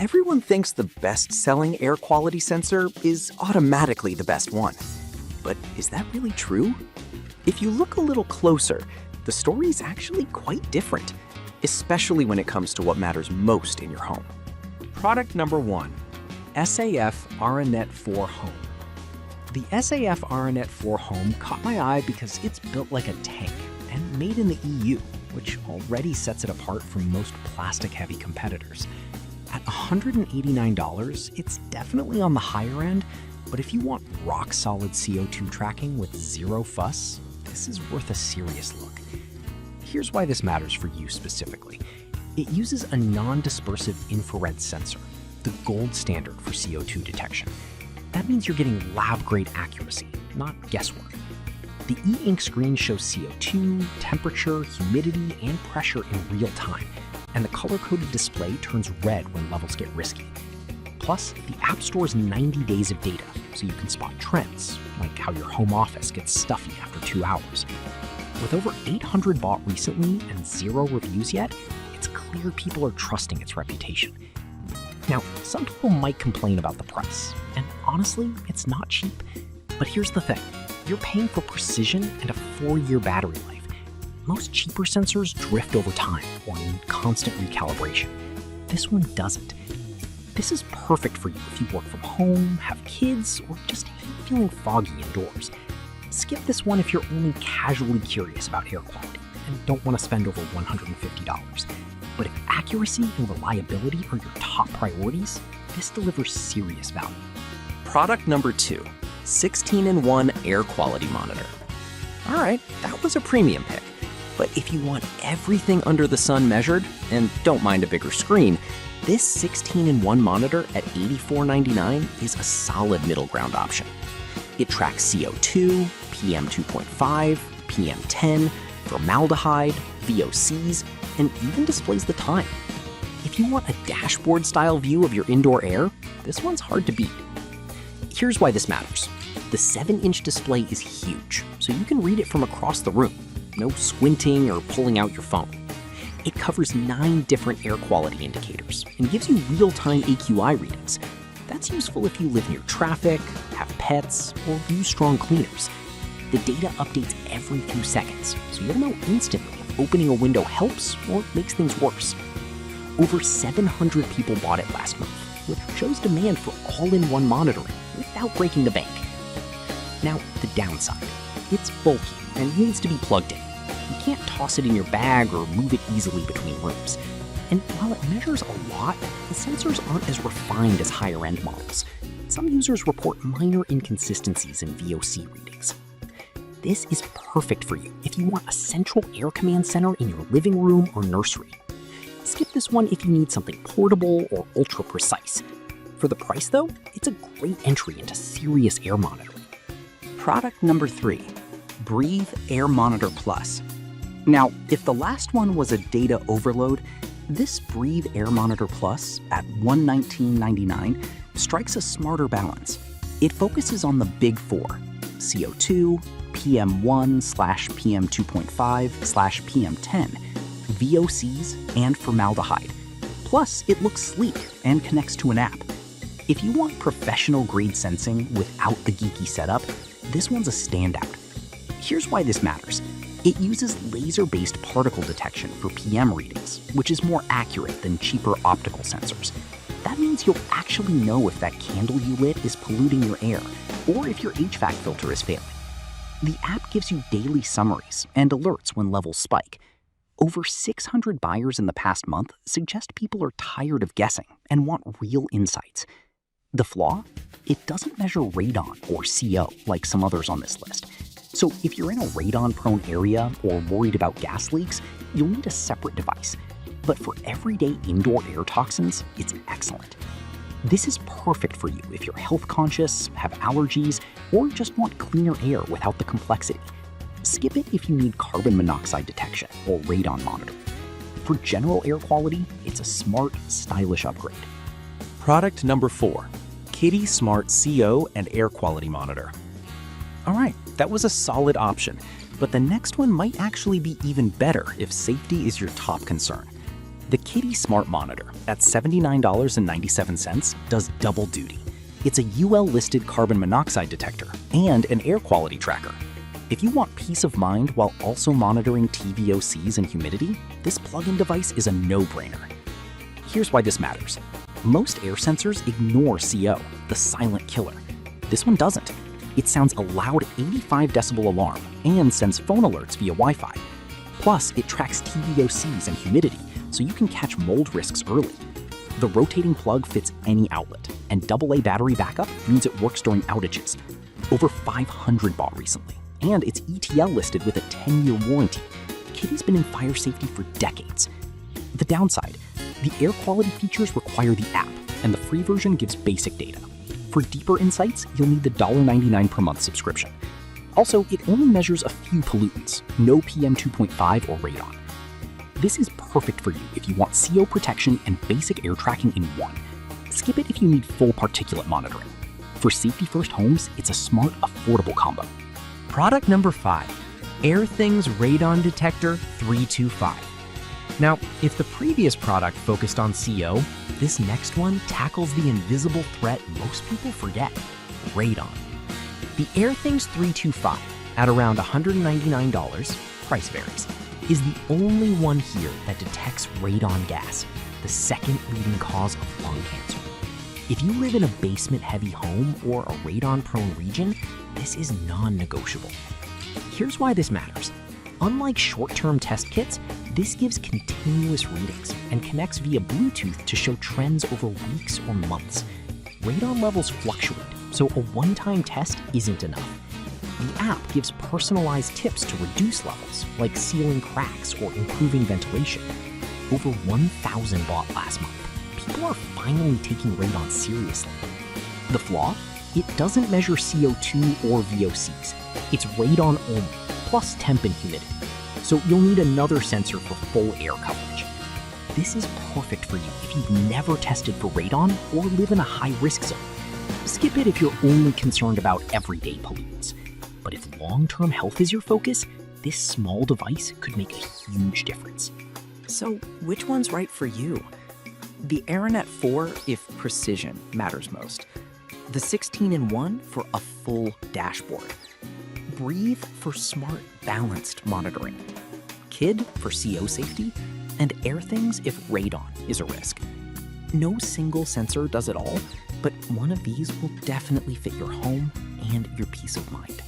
Everyone thinks the best-selling air quality sensor is automatically the best one. But is that really true? If you look a little closer, the story is actually quite different, especially when it comes to what matters most in your home. Product number 1, SAF Aranet 4 Home. The SAF Aranet 4 Home caught my eye because it's built like a tank and made in the EU, which already sets it apart from most plastic-heavy competitors. At $189, it's definitely on the higher end, but if you want rock-solid CO2 tracking with zero fuss, this is worth a serious look. Here's why this matters for you specifically. It uses a non-dispersive infrared sensor, the gold standard for CO2 detection. That means you're getting lab-grade accuracy, not guesswork. The e-ink screen shows CO2, temperature, humidity, and pressure in real time, and the color-coded display turns red when levels get risky. Plus, the app stores 90 days of data, so you can spot trends, like how your home office gets stuffy after 2 hours. With over 800 bought recently and 0 reviews yet, it's clear people are trusting its reputation. Now, some people might complain about the price, and honestly, it's not cheap. But here's the thing, you're paying for precision and a 4-year battery life. Most cheaper sensors drift over time or need constant recalibration. This one doesn't. This is perfect for you if you work from home, have kids, or just hate feeling foggy indoors. Skip this one if you're only casually curious about air quality and don't want to spend over $150. But if accuracy and reliability are your top priorities, this delivers serious value. Product number 2, 16-in-1 air quality monitor. All right, that was a premium pick. But if you want everything under the sun measured, and don't mind a bigger screen, this 16-in-1 monitor at $84.99 is a solid middle ground option. It tracks CO2, PM 2.5, PM 10, formaldehyde, VOCs, and even displays the time. If you want a dashboard-style view of your indoor air, this one's hard to beat. Here's why this matters. The 7-inch display is huge, so you can read it from across the room. No squinting or pulling out your phone. It covers 9 different air quality indicators and gives you real-time AQI readings. That's useful if you live near traffic, have pets, or use strong cleaners. The data updates every few seconds, so you'll know instantly if opening a window helps or makes things worse. Over 700 people bought it last month, which shows demand for all-in-one monitoring without breaking the bank. Now, the downside. It's bulky and needs to be plugged in. You can't toss it in your bag or move it easily between rooms. And while it measures a lot, the sensors aren't as refined as higher-end models. Some users report minor inconsistencies in VOC readings. This is perfect for you if you want a central air command center in your living room or nursery. Skip this one if you need something portable or ultra-precise. For the price, though, it's a great entry into serious air monitoring. Product number 3, Breathe Air Monitor Plus. Now, if the last one was a data overload, this Breathe Air Monitor Plus at $119.99 strikes a smarter balance. It focuses on the big 4, CO2, PM1/PM 2.5/PM 10, VOCs, and formaldehyde. Plus, it looks sleek and connects to an app. If you want professional-grade sensing without the geeky setup, this one's a standout. Here's why this matters. It uses laser-based particle detection for PM readings, which is more accurate than cheaper optical sensors. That means you'll actually know if that candle you lit is polluting your air, or if your HVAC filter is failing. The app gives you daily summaries and alerts when levels spike. Over 600 buyers in the past month suggest people are tired of guessing and want real insights. The flaw? It doesn't measure radon or CO like some others on this list. So if you're in a radon-prone area or worried about gas leaks, you'll need a separate device. But for everyday indoor air toxins, it's excellent. This is perfect for you if you're health conscious, have allergies, or just want cleaner air without the complexity. Skip it if you need carbon monoxide detection or radon monitoring. For general air quality, it's a smart, stylish upgrade. Product number 4, Kitty Smart CO and Air Quality Monitor. All right, that was a solid option, but the next one might actually be even better if safety is your top concern. The Kitty Smart Monitor at $79.97 does double duty. It's a UL-listed carbon monoxide detector and an air quality tracker. If you want peace of mind while also monitoring TVOCs and humidity, this plug-in device is a no-brainer. Here's why this matters. Most air sensors ignore CO, the silent killer. This one doesn't. It sounds a loud 85 decibel alarm and sends phone alerts via Wi-Fi. Plus, it tracks TVOCs and humidity, so you can catch mold risks early. The rotating plug fits any outlet, and AA battery backup means it works during outages. Over 500 bought recently, and it's ETL listed with a 10-year warranty. Kitty's been in fire safety for decades. The downside, the air quality features require the app, and the free version gives basic data. For deeper insights, you'll need the $1.99 per month subscription. Also, it only measures a few pollutants, no PM 2.5 or radon. This is perfect for you if you want CO protection and basic air tracking in one. Skip it if you need full particulate monitoring. For safety-first homes, it's a smart, affordable combo. Product number 5, Airthings Radon Detector 325. Now, if the previous product focused on CO, this next one tackles the invisible threat most people forget, radon. The Airthings 325, at around $199, price varies, is the only one here that detects radon gas, the second leading cause of lung cancer. If you live in a basement-heavy home or a radon-prone region, this is non-negotiable. Here's why this matters. Unlike short-term test kits, this gives continuous readings and connects via Bluetooth to show trends over weeks or months. Radon levels fluctuate, so a one-time test isn't enough. The app gives personalized tips to reduce levels, like sealing cracks or improving ventilation. Over 1,000 bought last month. People are finally taking radon seriously. The flaw? It doesn't measure CO2 or VOCs. It's radon only, plus temp and humidity. So you'll need another sensor for full air coverage. This is perfect for you if you've never tested for radon or live in a high-risk zone. Skip it if you're only concerned about everyday pollutants. But if long-term health is your focus, this small device could make a huge difference. So which one's right for you? The Aeronet 4 if precision matters most. The 16-in-1 for a full dashboard. Breathe for smart, balanced monitoring. Kid for CO safety. And Airthings if radon is a risk. No single sensor does it all, but one of these will definitely fit your home and your peace of mind.